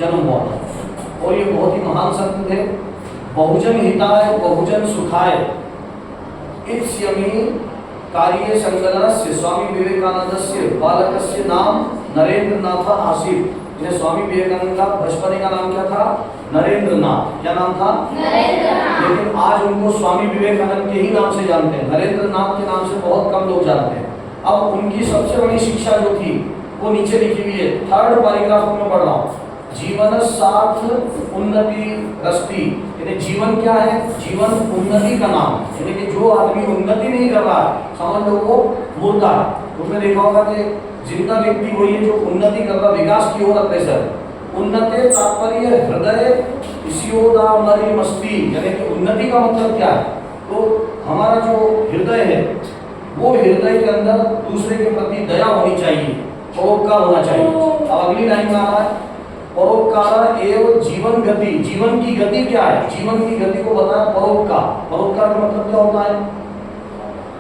जन्म हुआ था। और ये बहुत ही महान संत थे। बहुजन हिताय बहुजन सुखाय इत्स्यमि कार्ये संकलनस्य स्वामी विवेकानंदस्य बालकस्य नाम नरेंद्र नाथ आसीत्। इन्हें स्वामी विवेकानंद का बचपने का नाम क्या था? नरेंद्र नाथ। क्या नाम था? नरेंद्र नाथ। लेकिन आज उनको स्वामी विवेकानंद के ही नाम से जानते हैं, नरेंद्र नाथ के नाम से बहुत कम लोग जानते हैं। अब उनकी सबसे बड़ी शिक्षा जो थी वो नीचे लिखी हुई है, 3rd पैराग्राफ में पढ़ रहा हूँ। जीवन साथ उन्नति रस्ती, यानी जीवन क्या है? जीवन उन्नति का नाम, यानी कि जो आदमी उन्नति नहीं कर रहा है समझ लो वो मुर्दा है। तुमने देखा होगा कि जिंदा व्यक्ति वही है जो उन्नति कर रहा, विकास की ओर अग्रसर है। उन्नति तात्पर्य हृदय इसियोदामरी मस्ती, यानी कि उन्नति का मतलब क्या है? तो हमारा जो हृदय है वो हृदय के अंदर दूसरे के प्रति दया होनी चाहिए, परोपकार होना चाहिए। अब अगली लाइन में आ रहा है, परोपकार एवं जीवन गति। जीवन की गति क्या है? जीवन की गति को बताया परोपकार। परोपकार का मतलब क्या होता है?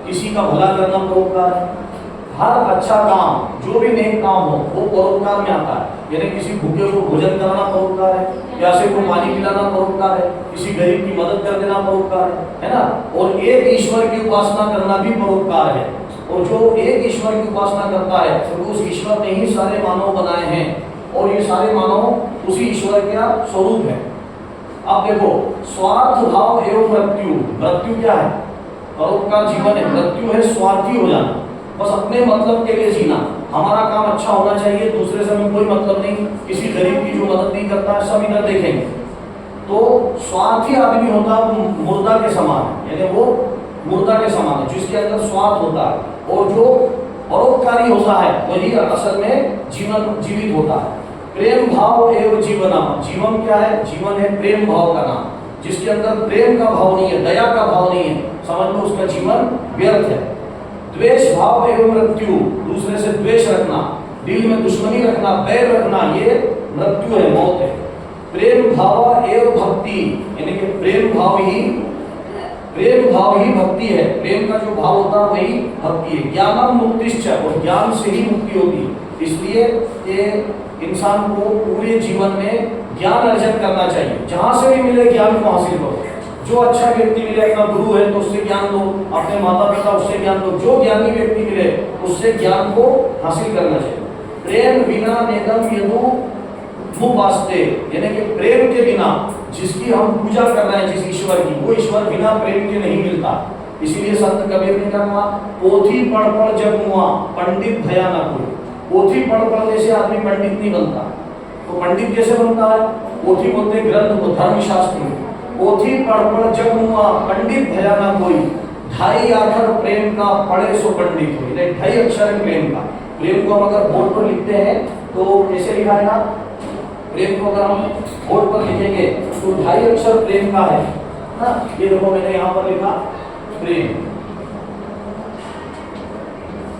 किसी का भला करना परोपकार है। हर अच्छा काम, जो भी नेक काम हो वो परोपकार में आता है। यानी किसी भूखे को भोजन कराना परोपकार है, प्यासे को पानी पिलाना परोपकार है, किसी गरीब की मदद कर देना परोपकार है ना। और एक ईश्वर की उपासना करना भी परोपकार है। और जो एक ईश्वर की उपासना करता है तो उस ईश्वर ने ही सारे मानव बनाए हैं, और ये सारे मानव उसी ईश्वर का स्वरूप है। अब देखो, स्वार्थ भाव एवं मृत्यु। मृत्यु क्या है? परोपकार जीवन है। मृत्यु है स्वार्थी हो जाना, बस अपने मतलब के लिए जीना। हमारा काम अच्छा होना चाहिए, दूसरे से हमें कोई मतलब नहीं। किसी गरीब की जो मदद नहीं करता है सब इधर देखेंगे। तो स्वार्थी आदमी होता है वो मुर्दा के समान है, यानी वो मुर्दा के समान है जिसके अंदर स्वार्थ होता है। और जो परोपकारी होता है वही असल में जीवित होता है। प्रेम भाव एवं जीवना। जीवन क्या है? जीवन है प्रेम भाव का नाम। जिसके अंदर प्रेम का भाव नहीं है, दया का भाव नहीं है, समझ लो उसका जीवन व्यर्थ है। द्वेष भाव एवं मृत्यु। दूसरे से द्वेष रखना, दिल में दुश्मनी रखना, बैर रखना, ये मृत्यु है, मौत है। प्रेम भाव एवं भक्ति, यानी कि प्रेम भाव ही भक्ति है। प्रेम का जो भाव होता है वही भक्ति है। ज्ञानम मुक्तिश्च, और ज्ञान से ही मुक्ति होगी। इसलिए ये इंसान को पूरे जीवन में ज्ञान अर्जन करना चाहिए। जहां से भी मिले ज्ञान को हासिल करो। जो अच्छा व्यक्ति मिले, अपना गुरु है तो उससे ज्ञान लो, अपने माता पिता उससे ज्ञान लो। जो ज्ञानी व्यक्ति मिले उससे ज्ञान को हासिल करना चाहिए। प्रेम बिना नेदम यदु मुपास्ते, यानी कि प्रेम के बिना जिसकी हम पूजा कर रहे हैं, जिस ईश्वर की, वो ईश्वर बिना प्रेम के नहीं मिलता। इसीलिए संत कबीर ने कहा, पोथी पढ़ पढ़ जग मुआ पंडित भया ना कोई। पोथी पढ़ पढ़ने से आदमी पंडित नहीं बनता। तो पंडित कैसे बनता है? पोथी बोलते ग्रंथ को, धर्मशास्त्र। पोथी पढ़ पढ़ जग मुआ पंडित भया ना कोई, 2.5 अक्षर प्रेम का पढ़े सो पंडित हो। 2.5 अक्षर प्रेम का। प्रेम को हम अगर बोर्ड पर लिखते हैं तो कैसे लिखा है? प्रेम को अगर हम बोर्ड पर लिखेंगे तो 2.5 अक्षर प्रेम का है ना। ये देखो मैंने यहाँ पर लिखा प्रेम,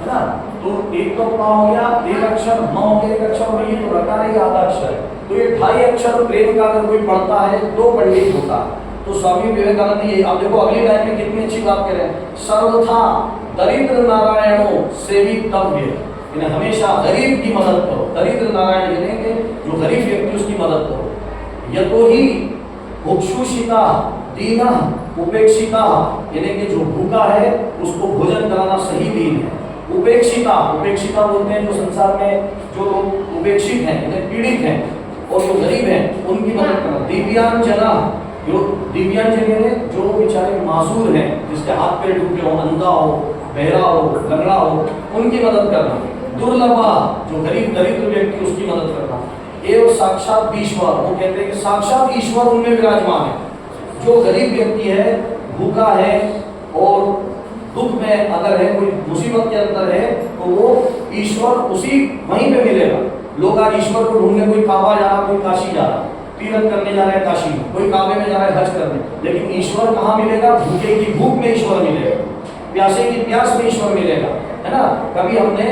है ना। तो एक तो क्या हो गया? 1 अक्षर, 9 के 1 अक्षर में ये तो रखा है आधा अक्षर है। तो ये 2.5 अक्षर प्रेम का अगर कोई पढ़ता है तो पंडित होता है। तो स्वामी विवेकानंद ये, आप देखो अगली लाइन में कितनी अच्छी बात कह रहे हैं। सर्वथा दरिद्र नारायणों सेवितव्य, यानी हमेशा गरीब की मदद करो। दरिद्र नारायण यानी कि जो गरीब व्यक्ति उसकी मदद करो। यतो ही भुक्षुषिता दीना उपेक्षिता, यानी कि जो भूखा है उसको भोजन कराना सही दीन है। उपेक्षिता बोलते हैं जो संसार में जो लोग उपेक्षित हैं, यानी पीड़ित हैं, और जो गरीब हैं उनकी मदद करना। दिव्यांजना, जो दिव्यांजन यानी जो बेचारे मासूर हैं, जिसके हाथ पैर टूटे हो, अंधा हो, बहरा हो, लंगड़ा हो, उनकी मदद करना। दुर्लभा, जो गरीब दरिद्र व्यक्ति उसकी मदद करना। एवं साक्षात ईश्वर, वो कहते हैं कि साक्षात ईश्वर उनमें विराजमान है। जो गरीब व्यक्ति है, भूखा है और दुख में अगर है, कोई मुसीबत के अंदर है, तो वो ईश्वर उसी वहीं पे मिलेगा। लोग आज ईश्वर को ढूंढने, कोई काबा जा रहा, कोई काशी जा रहा, तीर्थ करने जा रहा है काशी में, कोई काबे में जा रहा है हज करने, लेकिन ईश्वर कहाँ मिलेगा? भूखे की भूख में ईश्वर मिलेगा, प्यासे की प्यास में ईश्वर मिलेगा, है ना। कभी हमने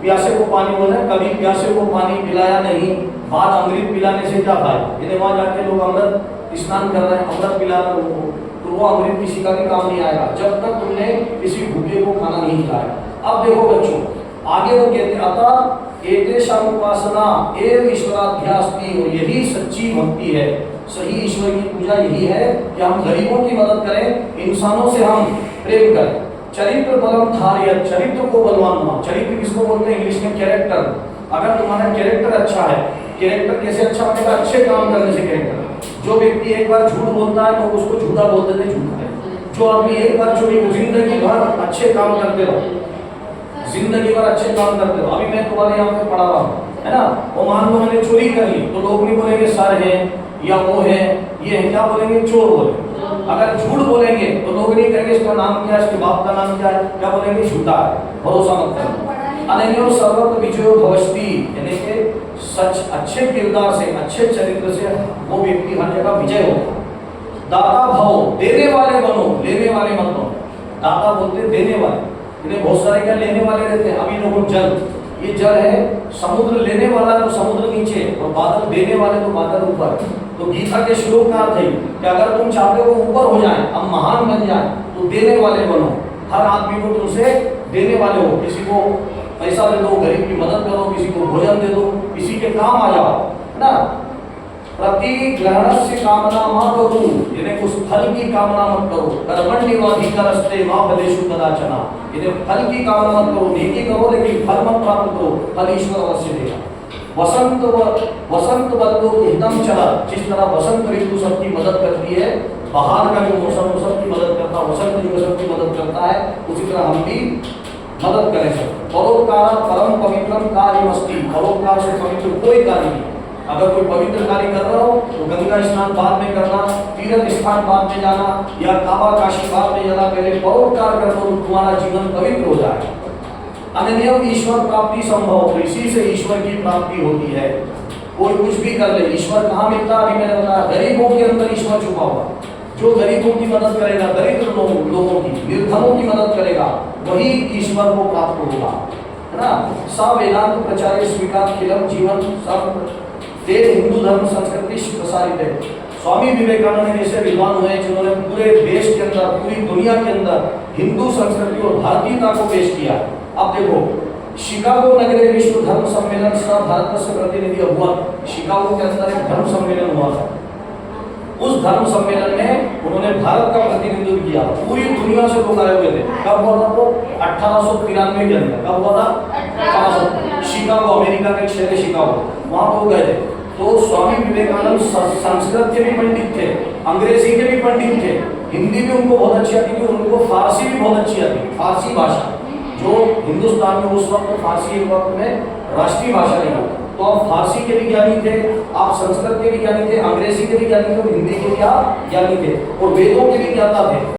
प्यासे को पानी बोला, कभी प्यासे को पानी पिलाया नहीं, बात अमृत पिलाने से क्या फायदा? यदि वहां जाके लोग अमृत स्नान कर रहे हैं, अमृत पिला रहे हैं लोगों को, तो वो अमृत किसी का भी काम नहीं आएगा जब तक तुमने किसी भूखे को खाना नहीं खिलाया। अब देखो बच्चों, आगे वो कहते अतः एतेषां उपासना एव ईश्वराध्यास्ति, और यही सच्ची भक्ति है, सही ईश्वर की पूजा यही है कि हम गरीबों की मदद करें, इंसानों से हम प्रेम करें। चरित्र बलम धार्य, चरित्र को बलवान बना। चरित्र किसको बोलते हैं इंग्लिश में? कैरेक्टर। अगर तुम्हारा कैरेक्टर अच्छा है, कैरेक्टर कैसे अच्छा बनेगा? अच्छे काम करने से कैरेक्टर। जो व्यक्ति एक बार झूठ बोलता है तो उसको झूठा बोल देते, झूठा है। जो आदमी एक बार चोरी, जिंदगी भर अच्छे काम करते रहो, जिंदगी भर अच्छे काम करते रहो। अभी मैं तुम्हारे यहाँ पे पढ़ा रहा हूँ, है ना, वो मान लो मैंने चोरी कर ली तो लोग नहीं बोलेंगे सर है या वो है ये है, क्या बोलेंगे? चोर बोलेंगे। अगर झूठ बोलेंगे तो लोग नहीं कहेंगे इसका नाम क्या है, इसके बाप का नाम क्या है, क्या बोलेंगे? झूठा है। भरोसा मत करो। अनन्यो सर्वत्र विजयो भवस्ति, यानी कि सच अच्छे किरदार से, अच्छे चरित्र से वो व्यक्ति हर जगह विजय होगा। दाता भव, देने वाले बनो, लेने वाले मत बनो। दाता बोलते देने वाले, इन्हें बहुत सारे क्या लेने वाले रहते हैं। अभी लोगों जल, ये जल है, समुद्र लेने वाला तो समुद्र नीचे, और बादल देने वाले तो बादल ऊपर। तो गीता के श्लोक का अर्थ है कि अगर तुम चाहते हो ऊपर हो जाए, अब महान बन जाए, तो देने वाले बनो। हर आदमी को तुमसे देने वाले हो। किसी को पैसा दे दो, गरीब की मदद करो, किसी को भोजन दे दो, किसी के काम आ जाओ, है ना। प्रतिग्रहणस्य कामना मा करो, यानी उस फल की कामना मत करो। कर्मण्येवाधिकारस्ते मा फलेषु कदाचन, यानी फल की कामना मत करो, नेकी करो लेकिन फल मत प्राप्त करो, फल ईश्वर अवश्य देगा। वसंत बदलो हितम चला, जिस तरह वसंत ऋतु सबकी मदद करती है, बाहर का जो मौसम वो सबकी मदद करता है, वसंत जो सबकी मदद करता है, उसी तरह हम भी मदद करें सब। परोपकार परम पवित्रम कार्यमस्ति, परोपकार से पवित्र कोई कार्य नहीं। अगर कोई पवित्र कार्य कर रहा हो तो गंगा स्नान बाद में करना, तीर्थ स्थान बाद में जाना, या काबा काशी बाद में जाना, पहले परोपकार कर दो तो तुम्हारा जीवन पवित्र हो जाए। अनन्य ईश्वर प्राप्ति संभव, तो इसी से ईश्वर की प्राप्ति होती है। कोई कुछ भी कर ले, ईश्वर कहाँ मिलता है? अभी मैंने बताया, गरीबों के अंदर ईश्वर छुपा हुआ। जो गरीबों की मदद करेगा, दरिद्र लोगों की, निर्धनों की मदद करेगा, वही ईश्वर को प्राप्त होगा, है ना। सा वेदांत प्रचार्य स्वीकार खिलम जीवन सब तेज हिंदू धर्म संस्कृति प्रसारित है। स्वामी विवेकानंद जैसे विद्वान हुए जिन्होंने पूरे देश के अंदर, पूरी दुनिया के अंदर हिंदू संस्कृति और भारतीयता को पेश किया। अब देखो, शिकागो नगरे विश्व धर्म सम्मेलन सह भारत से प्रतिनिधि हुआ। शिकागो के अंदर एक धर्म सम्मेलन हुआ था। उस धर्म सम्मेलन में उन्होंने भारत का प्रतिनिधित्व किया। पूरी दुनिया से लोग आए हुए थे। कब हुआ था? वो 1893 के अंदर। कब हुआ था? शिकागो, अमेरिका का एक शहर है शिकागो, वहां पर गए थे। तो स्वामी विवेकानंद संस्कृत के भी पंडित थे, अंग्रेजी के भी पंडित थे, हिंदी भी उनको बहुत अच्छी आती थी, उनको फारसी भी बहुत अच्छी आती, फारसी भाषा, जो हिंदुस्तान में उस वक्त फारसी एक वक्त में राष्ट्रीय भाषा नहीं। तो आप फारसी के भी ज्ञानी थे, आप संस्कृत के भी ज्ञानी थे, अंग्रेजी के भी ज्ञानी थे, और हिंदी के क्या ज्ञानी थे, और वेदों के भी ज्ञाता थे।